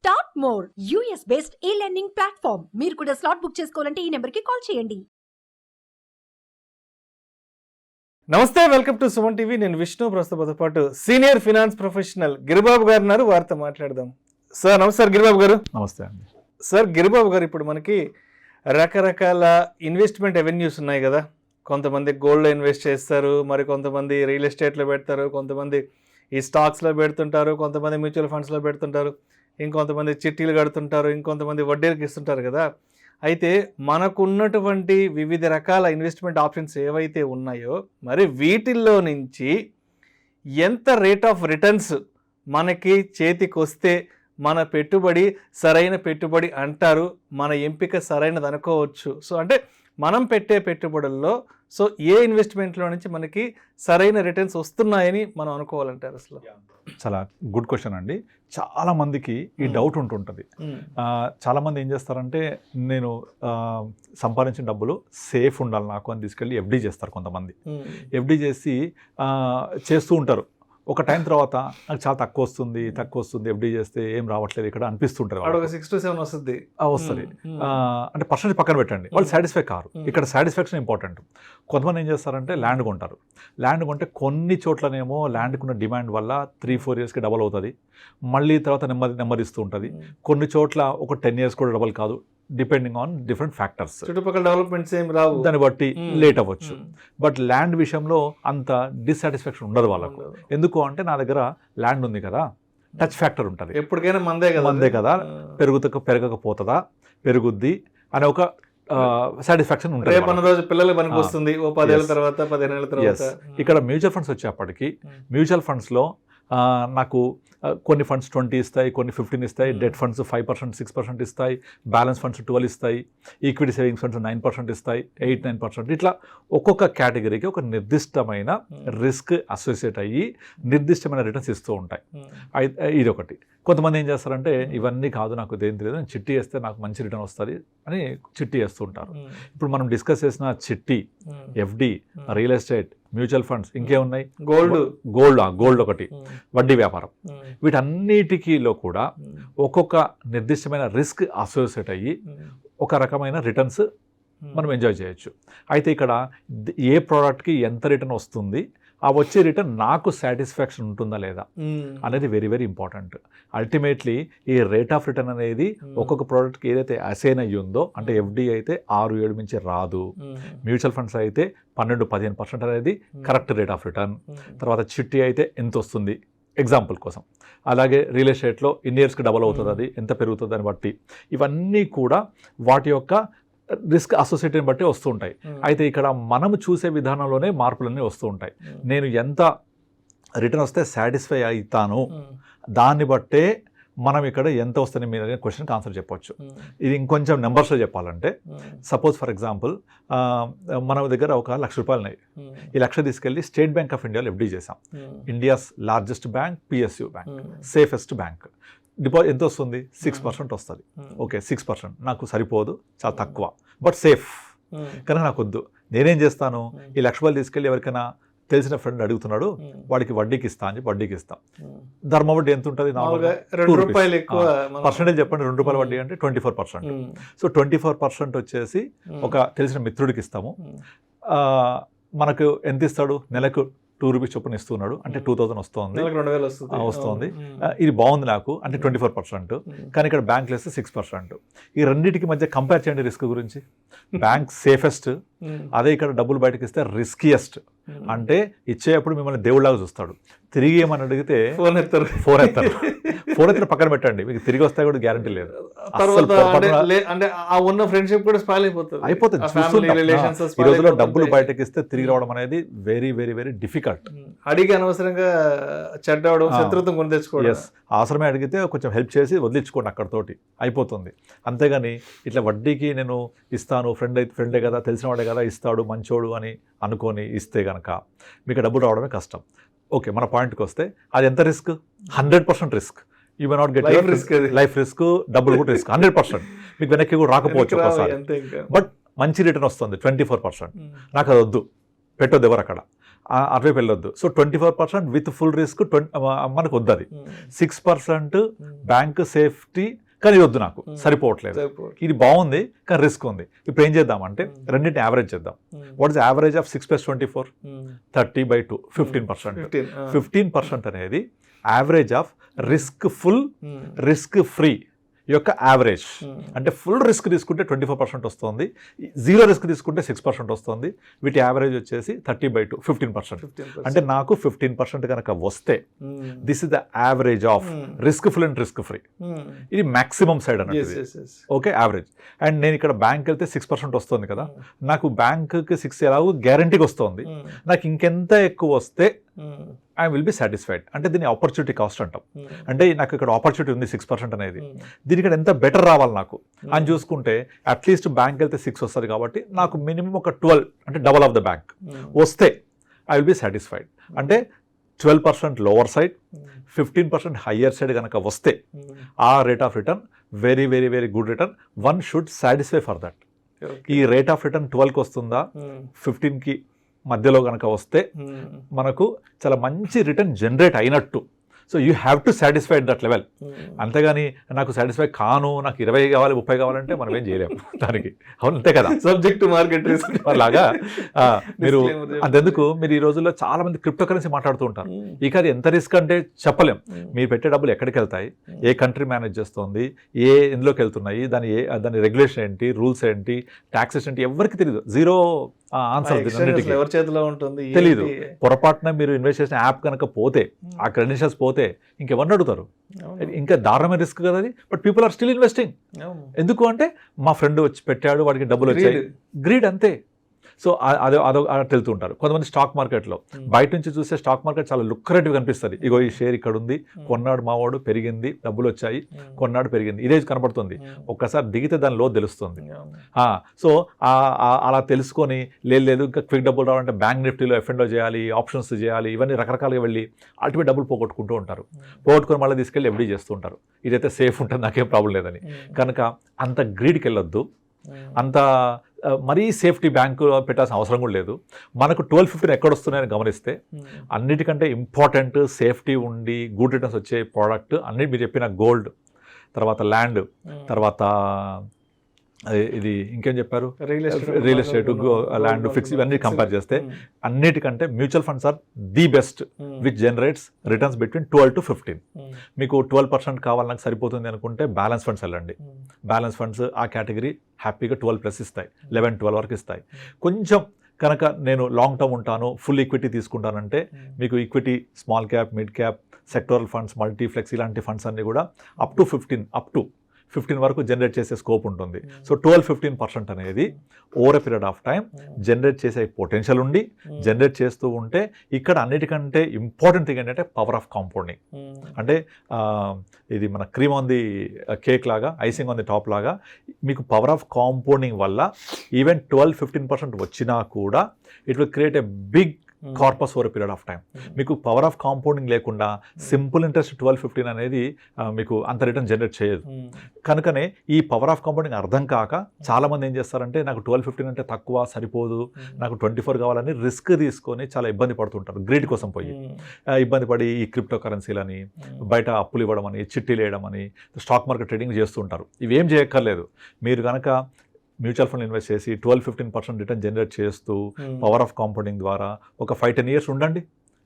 Start more US based ఈ learning platform. మీరు కూడా స్లాట్ బుక్ చేసుకోవాలంటే ఈ నెంబర్కి కాల్ చేయండి. నమస్తే, వెల్కమ్ టు సుమన్ టీవీ. నేను విష్ణు. ప్రస్తుతంతో పాటు సీనియర్ ఫినాన్స్ ప్రొఫెషనల్ గిరిబాబు గారు ఉన్నారు. వారితో మాట్లాడదాం. సార్ నమస్తే. గిరిబాబు గారు నమస్తే అండి. సార్, గిరిబాబు గారు, ఇప్పుడు మనకి రకరకాల ఇన్వెస్ట్మెంట్ అవెన్యూస్ ఉన్నాయి కదా. కొంతమంది గోల్డ్లో ఇన్వెస్ట్ చేస్తారు, మరి కొంతమంది రియల్ ఎస్టేట్లో పెడతారు, కొంతమంది ఈ స్టాక్స్లో పెడుతుంటారు, కొంతమంది మ్యూచువల్ ఫండ్స్లో పెడుతుంటారు, ఇంకొంతమంది చిట్టీలు కడుతుంటారు, ఇంకొంతమంది వడ్డీలకు ఇస్తుంటారు కదా. అయితే మనకున్నటువంటి వివిధ రకాల ఇన్వెస్ట్మెంట్ ఆప్షన్స్ ఏవైతే ఉన్నాయో, మరి వీటిల్లో నుంచి ఎంత రేట్ ఆఫ్ రిటర్న్స్ మనకి చేతికి వస్తే మన పెట్టుబడి సరైన పెట్టుబడి అంటారు, మన ఎంపిక సరైనది అనుకోవచ్చు. సో అంటే మనం పెట్టే పెట్టుబడుల్లో సో ఏ ఇన్వెస్ట్మెంట్లో నుంచి మనకి సరైన రిటర్న్స్ వస్తున్నాయని మనం అనుకోవాలంటారు? అసలు చాలా గుడ్ క్వశ్చన్ అండి. చాలా మందికి ఈ డౌట్ ఉంటుంటుంది. చాలా మంది ఏం చేస్తారంటే, నేను సంపాదించిన డబ్బులు సేఫ్ ఉండాలి నాకు అని తీసుకెళ్ళి ఎఫ్డీ చేస్తారు. కొంతమంది ఎఫ్డీ చేసి చేస్తూ ఉంటారు. ఒక టైం తర్వాత నాకు చాలా తక్కువ వస్తుంది, ఎఫ్డీ చేస్తే ఏం రావట్లేదు ఇక్కడ అనిపిస్తుంటారు. 6 to 7 వస్తుంది. అంటే పర్సెంటేజ్ పక్కన పెట్టండి, వాళ్ళు సాటిస్ఫై కారు. ఇక్కడ సాటిస్ఫాక్షన్ ఇంపార్టెంట్. కొంతమంది ఏం చేస్తారంటే ల్యాండ్ కొంటారు. ల్యాండ్ కొంటే కొన్ని చోట్లనేమో ల్యాండ్కున్న డిమాండ్ వల్ల 3-4 yearsకి డబల్ అవుతుంది, మళ్ళీ తర్వాత నెమ్మదిస్తూ ఉంటుంది. కొన్ని చోట్ల ఒక 10 years కూడా డబల్ కాదు, డిపెండింగ్ ఆన్ డిఫరెంట్ ఫ్యాక్టర్స్. చుట్టుపక్కల డెవలప్మెంట్స్ ఏం రావు, దాన్ని బట్టి లేట్ అవ్వచ్చు. బట్ ల్యాండ్ విషయంలో అంత డిస్సాటిస్ఫాక్షన్ ఉండదు వాళ్ళకు. ఎందుకు అంటే, నా దగ్గర ల్యాండ్ ఉంది కదా, టచ్ ఫ్యాక్టర్ ఉంటుంది. ఎప్పటికైనా మందే కదా, పెరగకపోతుందా, పెరుగుద్ది అనే ఒక సాటిస్ఫాక్షన్ ఉంటుంది. రేపన్న రోజు పిల్లలు పనికి వస్తుంది, ఓ 10 ఏళ్ళ తర్వాత 15 ఏళ్ళ తర్వాత. ఇక్కడ మ్యూచువల్ ఫండ్స్ వచ్చేప్పటికి, మ్యూచువల్ ఫండ్స్లో నాకు కొన్ని ఫండ్స్ 20 ఇస్తాయి, కొన్ని 15 ఇస్తాయి, డెట్ ఫండ్స్ 5%, 6% ఇస్తాయి, బ్యాలెన్స్ ఫండ్స్ 12 ఇస్తాయి, ఈక్విటీ సేవింగ్స్ ఫండ్స్ 9% ఇస్తాయి, 8-9%. ఇట్లా ఒక్కొక్క కేటగిరీకి ఒక నిర్దిష్టమైన రిస్క్ అసోసియేట్ అయ్యి నిర్దిష్టమైన రిటర్న్స్ ఇస్తూ ఉంటాయి. ఇది ఒకటి. కొంతమంది ఏం చేస్తారంటే, ఇవన్నీ కాదు, నాకు దేని తెలియదు, నేను చిట్టి వేస్తే నాకు మంచి రిటర్న్ వస్తుంది అని చిట్టి వేస్తూ ఉంటారు. ఇప్పుడు మనం డిస్కస్ చేసిన చిట్టి, FD, real estate, mutual funds, ఇంకేమున్నాయి, గోల్డ్ ఒకటి, వడ్డీ వ్యాపారం, వీటన్నిటికీలో కూడా ఒక్కొక్క నిర్దిష్టమైన రిస్క్ అసోసియేట్ అయ్యి ఒక రకమైన రిటర్న్స్ మనం ఎంజాయ్ చేయొచ్చు. అయితే ఇక్కడ ఏ ప్రోడక్ట్కి ఎంత రిటర్న్ వస్తుంది, ఆ వచ్చే రిటర్న్ నాకు సాటిస్ఫాక్షన్ ఉంటుందా లేదా అనేది వెరీ వెరీ ఇంపార్టెంట్. అల్టిమేట్లీ ఈ రేట్ ఆఫ్ రిటర్న్ అనేది ఒక్కొక్క ప్రోడక్ట్కి ఏదైతే అసైన్ అయ్యి ఉందో, అంటే ఎఫ్డి అయితే 6-7 మించి రాదు, మ్యూచువల్ ఫండ్స్ అయితే 12-15% అనేది కరెక్ట్ రేట్ ఆఫ్ రిటర్న్. తర్వాత చిట్టి అయితే ఎంత వస్తుంది ఎగ్జాంపుల్ కోసం. అలాగే రియల్ ఎస్టేట్లో ఇన్ని ఇయర్స్కి డబల్ అవుతుంది, అది ఎంత పెరుగుతుంది దాన్ని బట్టి. ఇవన్నీ కూడా వాటి యొక్క రిస్క్ అసోసియేట్ని బట్టి వస్తూ ఉంటాయి. అయితే ఇక్కడ మనము చూసే విధానంలోనే మార్పులన్నీ వస్తూ ఉంటాయి. నేను ఎంత రిటర్న్ వస్తే సాటిస్ఫై అవుతాను, దాన్ని బట్టే మనం ఇక్కడ ఎంత వస్తుంది మీరు అనే క్వశ్చన్కి ఆన్సర్ చెప్పవచ్చు. ఇది ఇంకొంచెం నెంబర్స్లో చెప్పాలంటే, సపోజ్ ఫర్ ఎగ్జాంపుల్ మన దగ్గర ఒక ₹1,00,000 ఉన్నాయి. ఈ 1,00,000 తీసుకెళ్ళి స్టేట్ బ్యాంక్ ఆఫ్ ఇండియాలో ఎఫ్డీ చేసాం. India's largest bank, PSU bank, safest bank. Deposit ఎంత వస్తుంది? 6% వస్తుంది. ఓకే, 6% నాకు సరిపోదు, చాలా తక్కువ, బట్ సేఫ్. కానీ నాకు వద్దు. నేనేం చేస్తాను, ఈ ₹1,00,000 తీసుకెళ్ళి ఎవరికైనా తెలిసిన ఫ్రెండ్ అడుగుతున్నాడు, వాడికి వడ్డీకి ఇస్తా అని వడ్డీకి ఇస్తాం. ధర్మ వడ్డీ ఎంత ఉంటుంది? పర్సెంటేజ్ చెప్పండి. ₹2 వడ్డీ అంటే 24%. సో 24% వచ్చేసి ఒక తెలిసిన మిత్రుడికి ఇస్తాము. మనకు ఎంత ఇస్తాడు? నెలకు ₹2 చొప్పున ఇస్తున్నాడు, అంటే 2000 వస్తుంది. ఇది బాగుంది నాకు అంటే 24%. కానీ ఇక్కడ బ్యాంక్ వేస్తే 6%. ఈ రెండింటికి మధ్య కంపేర్ చేయండి రిస్క్ గురించి. బ్యాంక్ సేఫెస్ట్, అదే ఇక్కడ డబ్బులు బయటకి ఇస్తే రిస్కియస్ట్. అంటే ఇచ్చేటప్పుడు మిమ్మల్ని దేవుళ్ళలాగా చూస్తాడు, తిరిగి ఏమని అడిగితే ఫోన్ ఎత్తారు పక్కన పెట్టండి, మీకు తిరిగి వస్తాయి కూడా గ్యారంటీ లేదు. ఈ రోజులో డబ్బులు బయటకి ఇస్తే తిరిగి రావడం అనేది వెరీ వెరీ వెరీ డిఫికల్ట్. అడిగి అనవసరంగా చెడ్డవడం, శత్రుత్వం కొని తెచ్చుకోవడం. అవసరమే అడిగితే కొంచెం హెల్ప్ చేసి వదిలించుకోండి, అక్కడతోటి అయిపోతుంది. అంతేగాని ఇట్లా వడ్డీకి నేను ఇస్తాను, ఫ్రెండే కదా, తెలిసిన వాడే కదా, ఇస్తాడు మంచోడు అని అనుకొని ఇస్తే కనుక మీకు డబ్బులు రావడమే కష్టం. ఓకే, మన పాయింట్కి వస్తే అది ఎంత risk? 100% risk. You may not get life risk, డబ్బులు కూడా రిస్క్ 100%. మీకు వెనక్కి కూడా రాకపోవచ్చు ఒకసారి, బట్ మంచి రిటర్న్ వస్తుంది 24%. నాకు అది వద్దు, పెట్టొద్దు ఎవరు అక్కడ. అటువైపు వెళ్ళొద్దు. సో 24% విత్ ఫుల్ రిస్క్ మనకు వద్దు. అది 6% బ్యాంక్ సేఫ్టీ, కానీ ఇది వద్దు, నాకు సరిపోవట్లేదు. ఇది బాగుంది కానీ రిస్క్ ఉంది. ఇప్పుడు ఏం చేద్దామంటే రెండింటిని యావరేజ్ చేద్దాం. What is average of 6 + 24? 30/2, 15%. 15% అనేది average of risk full, risk free యొక్క యావరేజ్. అంటే ఫుల్ రిస్క్ తీసుకుంటే 24% వస్తుంది, జీరో రిస్క్ తీసుకుంటే 6% వస్తుంది. వీటి యావరేజ్ వచ్చేసి 30/2, 15%. అంటే నాకు 15% కనుక వస్తే this is the average of risk full and risk free. ఇది మ్యాక్సిమం సైడ్ అన్నట్టు. Okay, average. అండ్ నేను ఇక్కడ బ్యాంక్ వెళ్తే 6% వస్తుంది కదా, నాకు బ్యాంక్కి 6 ఎలాగో గ్యారంటీకి వస్తుంది. నాకు ఇంకెంత ఎక్కువ వస్తే ఐ విల్ బి సాటిస్ఫైడ్. అంటే దీన్ని ఆపర్చునిటీ కాస్ట్ అంటాం. అంటే నాకు ఇక్కడ ఆపర్చునిటీ ఉంది 6% అనేది, దీనికి ఎంత బెటర్ రావాలి నాకు అని చూసుకుంటే అట్లీస్ట్ బ్యాంక్ వెళ్తే 6 వస్తుంది కాబట్టి నాకు మినిమం ఒక 12, అంటే డబల్ ఆఫ్ ద బ్యాంక్ వస్తే ఐ విల్ బి సాటిస్ఫైడ్. అంటే 12% లోవర్ సైడ్, 15% హయ్యర్ సైడ్ కనుక వస్తే ఆ rate of return very very very good return. One should satisfy for that. ఈ రేట్ ఆఫ్ రిటర్న్ 12కి వస్తుందా, 15కి మధ్యలో కనుక వస్తే మనకు చాలా మంచి రిటర్న్ జనరేట్ అయినట్టు. So you have to satisfy that level. అంతేగాని నాకు సాటిస్ఫై కాను, నాకు 20 కావాలి 30 కావాలంటే మనం ఏం చేయలేము దానికి. అవును, అంతే కదా, సబ్జెక్ట్ టు మార్కెట్ రిస్క్ అలాగా. మీరు అంతెందుకు మీరు ఈ రోజుల్లో చాలా మంది క్రిప్టో కరెన్సీ మాట్లాడుతూ ఉంటారు. ఇక అది ఎంత రిస్క్ అంటే చెప్పలేం. మీరు పెట్టే డబ్బులు ఎక్కడికి వెళ్తాయి, ఏ కంట్రీ మేనేజ్ చేస్తుంది, ఎందులోకి వెళ్తున్నాయి, దాని రెగ్యులేషన్ ఏంటి, రూల్స్ ఏంటి, ట్యాక్సెస్ ఏంటి, ఎవరికి తెలియదు. జీరో ఆన్సర్ ఎవరి చేతిలో ఉంటుంది తెలీదు. పొరపాటున మీరు ఇన్వెస్ట్ చేసిన యాప్ కనుక పోతే, ఆ క్రెడెన్షియల్స్ పోతే ఇంకెవరిని అడుగుతారు? ఇంకా దారుణమైన రిస్క్ కదా అది. But people are still investing. ఎందుకు అంటే మా ఫ్రెండ్ వచ్చి పెట్టాడు, వాడికి డబ్బులు వచ్చాయి, గ్రీడ్ అంతే. సో అదో వెళ్తూ ఉంటారు. కొంతమంది స్టాక్ మార్కెట్లో బయట నుంచి చూస్తే స్టాక్ మార్కెట్ చాలా లుక్రేటివ్ కనిపిస్తుంది. ఇగో ఈ షేర్ ఇక్కడ ఉంది, కొన్నాడు మావాడు, పెరిగింది, డబ్బులు వచ్చాయి, కొన్నాడు పెరిగింది, ఇదే కనపడుతుంది. ఒక్కసారి దిగితే దాని లో తెలుస్తుంది. సో అలా తెలుసుకొని లేదు ఇంకా క్విక్ డబ్బులు రావాలంటే బ్యాంక్ నిఫ్టీలో F&O చేయాలి, ఆప్షన్స్ చేయాలి, ఇవన్నీ రకరకాలుగా వెళ్ళి అల్టిమేట్ డబ్బులు పోగొట్టుకుంటూ ఉంటారు. పోగొట్టుకొని మళ్ళీ తీసుకెళ్ళి FD చేస్తూ ఉంటారు. ఇదైతే సేఫ్ ఉంటుంది, నాకేం ప్రాబ్లం లేదని. కనుక అంత గ్రీడ్కి వెళ్ళొద్దు. అంత మరీ సేఫ్టీ బ్యాంకులో పెట్టాల్సిన అవసరం కూడా లేదు. మనకు 12-15 ఎక్కడొస్తున్నాయని గమనిస్తే అన్నిటికంటే ఇంపార్టెంట్ సేఫ్టీ ఉండి గుడ్ రిటర్న్స్ వచ్చే ప్రోడక్ట్ అన్ని మీరు చెప్పిన గోల్డ్, తర్వాత ల్యాండ్, తర్వాత ఇది ఇంకేం చెప్పారు, రియల్ ఎస్టేట్, ల్యాండ్, ఫిక్స్, ఇవన్నీ కంపేర్ చేస్తే అన్నిటికంటే mutual funds are the best which generates returns between 12 to 15. మీకు 12% కావాలి నాకు సరిపోతుంది అనుకుంటే బ్యాలెన్స్ ఫండ్స్ వెళ్ళండి. బ్యాలెన్స్ ఫండ్స్ ఆ కేటగిరీ హ్యాపీగా 12+ ఇస్తాయి, 11-12 వరకు ఇస్తాయి. కొంచెం కనుక నేను లాంగ్ టర్మ్ ఉంటాను, ఫుల్ ఈక్విటీ తీసుకుంటానంటే మీకు equity, small cap, mid cap, sectoral funds, multiflex ఇలాంటి ఫండ్స్ అన్నీ కూడా అప్ టు 15 వరకు జనరేట్ చేసే స్కోప్ ఉంటుంది. సో 12-15% అనేది over a period of time generate చేసే పొటెన్షియల్ ఉండి జనరేట్ చేస్తూ ఉంటే ఇక్కడ అన్నిటికంటే ఇంపార్టెంట్ థింగ్ ఏంటంటే పవర్ ఆఫ్ కాంపౌండింగ్. అంటే ఇది మన క్రీమ్ ఆన్ ది కేక్ లాగా, ఐసింగ్ ఆన్ ది టాప్ లాగా మీకు పవర్ ఆఫ్ కాంపౌండింగ్ వల్ల ఈవెన్ 12-15% వచ్చినా కూడా it will create a big corpus over period of time. మీకు పవర్ ఆఫ్ కాంపౌండింగ్ లేకుండా సింపుల్ ఇంట్రెస్ట్ 12-15 అనేది మీకు అంత రిటర్న్ జనరేట్ చేయదు. కనుకనే ఈ పవర్ ఆఫ్ కాంపౌండింగ్ అర్థం కాక చాలామంది ఏం చేస్తారంటే నాకు 12-15 అంటే తక్కువ సరిపోదు, నాకు 24 కావాలని రిస్క్ తీసుకొని చాలా ఇబ్బంది పడుతుంటారు. గ్రీడ్ కోసం పోయి ఇబ్బంది పడి ఈ క్రిప్టో కరెన్సీలని, బయట అప్పులు ఇవ్వడం అని, చిట్టీలు వేయడం అని, స్టాక్ మార్కెట్ ట్రేడింగ్ చేస్తుంటారు. ఇవేం చేయక్కర్లేదు. మీరు కనుక మ్యూచువల్ ఫండ్ ఇన్వెస్ట్ చేసి 12-15% రిటర్న్ జనరేట్ చేస్తూ పవర్ ఆఫ్ కాంపౌండింగ్ ద్వారా ఒక 5-10 years ఉండండి.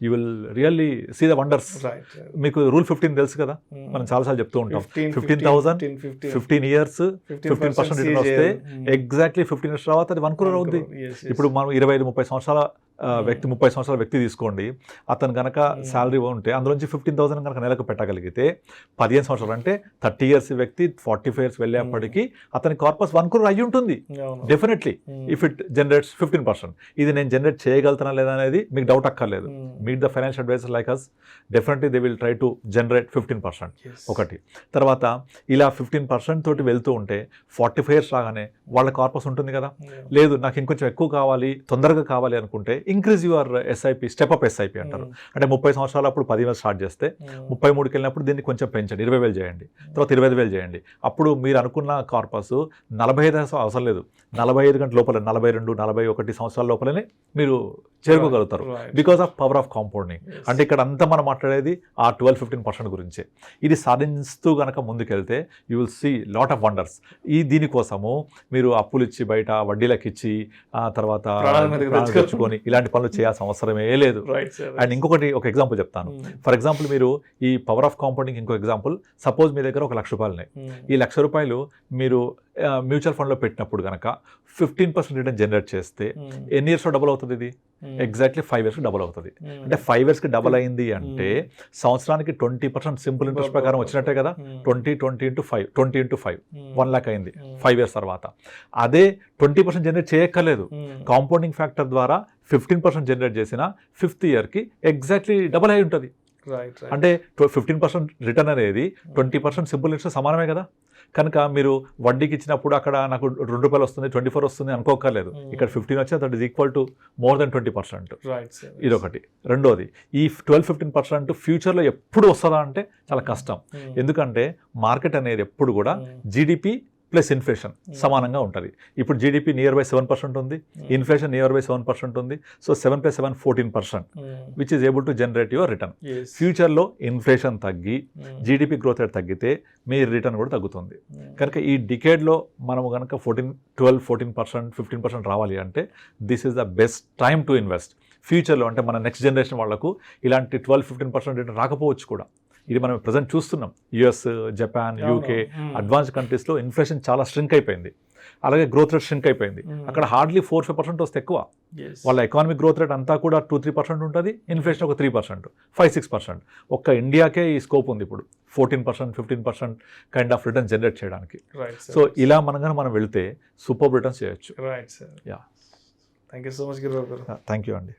You will really see the wonders. మీకు రూల్ 15 తెలుసు కదా, మనం చాలాసార్లు చెప్తూ ఉంటాం. 15,000 15 years 15% రిటర్న్ వస్తే ఎగ్జాక్ట్లీ 15 years తర్వాత అది 1 crore అవుద్ది. ఇప్పుడు మనం 25-30 సంవత్సరాల వ్యక్తి, 30 సంవత్సరాల వ్యక్తి తీసుకోండి, అతను కనుక శాలరీ ఉంటే అందులోంచి 15,000 కనుక నెలకు పెట్టగలిగితే 15 సంవత్సరాలు అంటే 30 years వ్యక్తి 45 years వెళ్ళేప్పటికీ అతని కార్పస్ 1 crore అయ్యి ఉంటుంది డెఫినెట్లీ ఇఫ్ ఇట్ జనరేట్స్ 15%. ఇది నేను జనరేట్ చేయగలుగుతానా లేదా అనేది మీకు డౌట్ అక్కర్లేదు. Meet the financial advisor like us, definitely they will try to generate 15%. ఒకటి. తర్వాత ఇలా 15% తోటి వెళ్తూ ఉంటే 45 years రాగానే వాళ్ళ కార్పస్ ఉంటుంది కదా, లేదు నాకు ఇంకొంచెం ఎక్కువ కావాలి, తొందరగా కావాలి అనుకుంటే increase your SIP, step up SIP అంటారు. అంటే 30 సంవత్సరాలు అప్పుడు 10,000 స్టార్ట్ చేస్తే 33కి వెళ్ళినప్పుడు దీన్ని కొంచెం పెంచండి, 20,000 చేయండి, తర్వాత 25,000 చేయండి. అప్పుడు మీరు అనుకున్న కార్పస్ 45 అవసరం లేదు, 45 గంటల లోపల 42, 41 సంవత్సరాల లోపలనే మీరు చేరుకోగలుగుతారు because of power of compounding. అంటే ఇక్కడ అంతా మనం మాట్లాడేది ఆ 12-15% గురించే. ఇది సాధిస్తూ కనుక ముందుకెళ్తే you will see lot of wonders. దీనికోసము మీరు అప్పులు ఇచ్చి బయట వడ్డీలకు ఇచ్చి ఆ తర్వాత తెచ్చుకొని ఇలాంటి పనులు చేయాల్సిన అవసరమే లేదు. అండ్ ఇంకొకటి ఒక ఎగ్జాంపుల్ చెప్తాను. ఫర్ ఎగ్జాంపుల్ మీరు ఈ పవర్ ఆఫ్ కాంపౌండింగ్ ఇంకో ఎగ్జాంపుల్, సపోజ్ మీ దగ్గర ఒక ₹1,00,000 ఈ ₹1,00,000 మీరు మ్యూచువల్ ఫండ్లో పెట్టినప్పుడు కనుక 15% రిటర్న్ జనరేట్ చేస్తే ఎన్ని ఇయర్స్లో డబుల్ అవుతుంది? ఇది ఎగ్జాక్ట్లీ 5 years డబుల్ అవుతుంది. అంటే 5 yearsకి డబుల్ అయింది అంటే సంవత్సరానికి 20% సింపుల్ ఇంట్రెస్ట్ ప్రకారం వచ్చినట్టే కదా. 20 into 5 1 lakh అయింది 5 years తర్వాత. అదే 20% జనరేట్ చేయక్కర్లేదు, కాంపౌండింగ్ ఫ్యాక్టర్ ద్వారా 15% జనరేట్ చేసిన 5th yearకి ఎగ్జాక్ట్లీ డబుల్ అయి ఉంటుంది. అంటే 15% రిటర్న్ అనేది 20% సింపుల్ ఇంట్రెస్ట్ సమానమే కదా. కనుక మీరు వడ్డీకి ఇచ్చినప్పుడు అక్కడ నాకు ₹2 వస్తుంది, 24 వస్తుంది అనుకోకర్లేదు. ఇక్కడ 15 వచ్చి that is equal to more than 20%. ఇదొకటి. రెండోది, ఈ 12-15% ఫ్యూచర్లో ఎప్పుడు వస్తుందా అంటే చాలా కష్టం. ఎందుకంటే మార్కెట్ అనేది ఎప్పుడు కూడా జీడిపి ప్లస్ ఇన్ఫ్లేషన్ సమానంగా ఉంటుంది. ఇప్పుడు జీడిపి నియర్ బై 7% ఉంది, ఇన్ఫ్లేషన్ నియర్ బై 7% ఉంది. So 7 + 7 14%, which is able to generate your return. ఫ్యూచర్లో ఇన్ఫ్లేషన్ తగ్గి జీడిపి గ్రోత్ రేట్ తగ్గితే మీ రిటర్న్ కూడా తగ్గుతుంది. కనుక ఈ డికేడ్లో మనము కనుక 12-14%, 15% రావాలి అంటే this is the best time to invest. ఫ్యూచర్లో అంటే మన నెక్స్ట్ జనరేషన్ వాళ్ళకు ఇలాంటి 12-15% రిటర్న్ రాకపోవచ్చు కూడా. ఇది మనం ప్రజెంట్ చూస్తున్నాం. యుఎస్, జపాన్, యూకే అడ్వాన్స్డ్ కంట్రీస్లో ఇన్ఫ్లేషన్ చాలా స్ట్రింక్ అయిపోయింది, అలాగే గ్రోత్ రేట్ స్ట్రింక్ అయిపోయింది. అక్కడ హార్డ్లీ 4-5% వస్తే ఎక్కువ. వాళ్ళ ఎకానమిక్ గ్రోత్ రేట్ అంతా కూడా 2-3% ఉంటుంది, ఇన్ఫ్లేషన్ ఒక 3%, 5-6%. ఒక్క ఇండియాకే ఈ స్కోప్ ఉంది ఇప్పుడు 14-15% కైండ్ ఆఫ్ రిటర్న్ జనరేట్ చేయడానికి. సో ఇలా మనం వెళ్తే సూపర్ రిటర్న్స్ చేయొచ్చు. Thank you so much Giribabu garu. Thank you అండి.